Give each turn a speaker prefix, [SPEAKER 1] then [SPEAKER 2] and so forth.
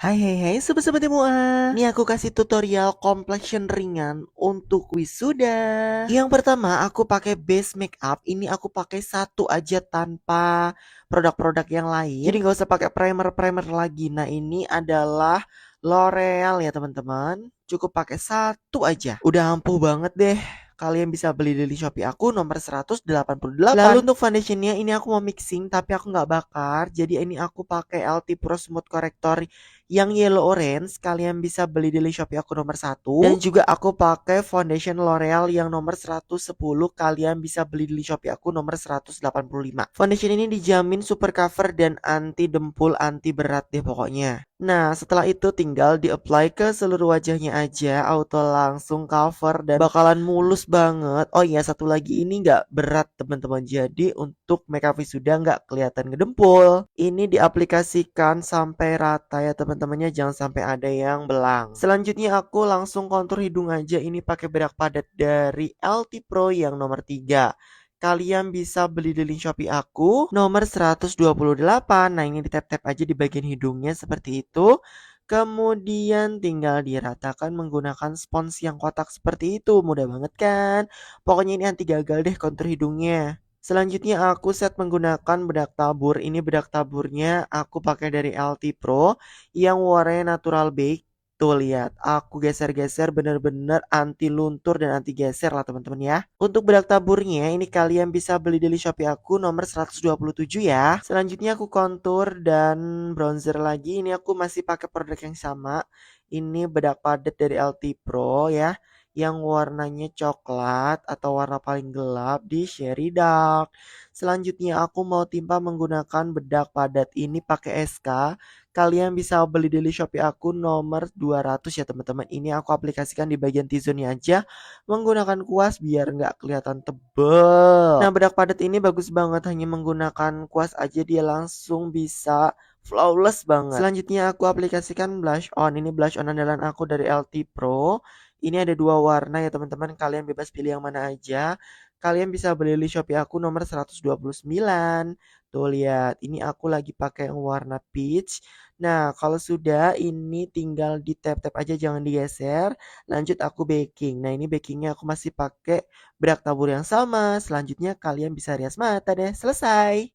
[SPEAKER 1] Hai sobat-sobat semua. Ini aku kasih tutorial complexion ringan untuk wisuda. Yang pertama aku pakai base makeup. Ini aku pakai satu aja tanpa produk-produk yang lain. Jadi nggak usah pakai primer lagi. Nah ini adalah L'Oreal ya teman-teman. Cukup pakai satu aja. Udah ampuh banget deh. Kalian bisa beli di Shopee aku nomor 188. Lalu untuk foundationnya ini aku mau mixing tapi aku nggak bakar. Jadi ini aku pakai LT Pro Smooth Corrector yang yellow orange. Kalian bisa beli di Shopee aku nomor 1. Dan juga aku pakai foundation L'Oreal yang nomor 110. Kalian bisa beli di Shopee aku nomor 185. Foundation ini dijamin super cover dan anti dempul, anti berat deh pokoknya. Nah, setelah itu tinggal di-apply ke seluruh wajahnya aja, auto langsung cover dan bakalan mulus banget. Oh iya, satu lagi ini nggak berat teman-teman. Jadi untuk makeup wisuda nggak kelihatan ngedempul. Ini diaplikasikan sampai rata ya teman-temannya, jangan sampai ada yang belang. Selanjutnya aku langsung kontur hidung aja. Ini pakai bedak padat dari LT Pro yang nomor 3. Kalian bisa beli di link Shopee aku nomor 128. Nah ini di tap-tap aja di bagian hidungnya seperti itu. Kemudian tinggal diratakan menggunakan spons yang kotak seperti itu. Mudah banget kan? Pokoknya ini anti gagal deh kontur hidungnya. Selanjutnya aku set menggunakan bedak tabur. Ini bedak taburnya aku pakai dari LT Pro yang warnanya natural beige. Tuh lihat, aku geser-geser bener-bener anti luntur dan anti geser lah teman-teman ya. Untuk bedak taburnya ini kalian bisa beli di Shopee aku nomor 127 ya. Selanjutnya aku kontur dan bronzer lagi. Ini aku masih pakai produk yang sama. Ini bedak padat dari LT Pro ya, yang warnanya coklat atau warna paling gelap di Cherry Dark. Selanjutnya aku mau timpa menggunakan bedak padat ini pakai SK. Kalian bisa beli di Shopee aku nomor 200 ya teman-teman. Ini aku aplikasikan di bagian T-zone-nya aja menggunakan kuas biar nggak kelihatan tebel. Nah bedak padat ini bagus banget, hanya menggunakan kuas aja dia langsung bisa flawless banget. Selanjutnya aku aplikasikan blush on. Ini blush on andalan aku dari LT Pro. Ini ada dua warna ya teman-teman. Kalian bebas pilih yang mana aja. Kalian bisa beli di Shopee aku nomor 129. Tuh lihat, ini aku lagi pakai yang warna peach. Nah, kalau sudah ini tinggal di tap-tap aja jangan digeser. Lanjut aku baking. Nah, ini bakingnya aku masih pakai bedak tabur yang sama. Selanjutnya kalian bisa rias mata deh. Selesai.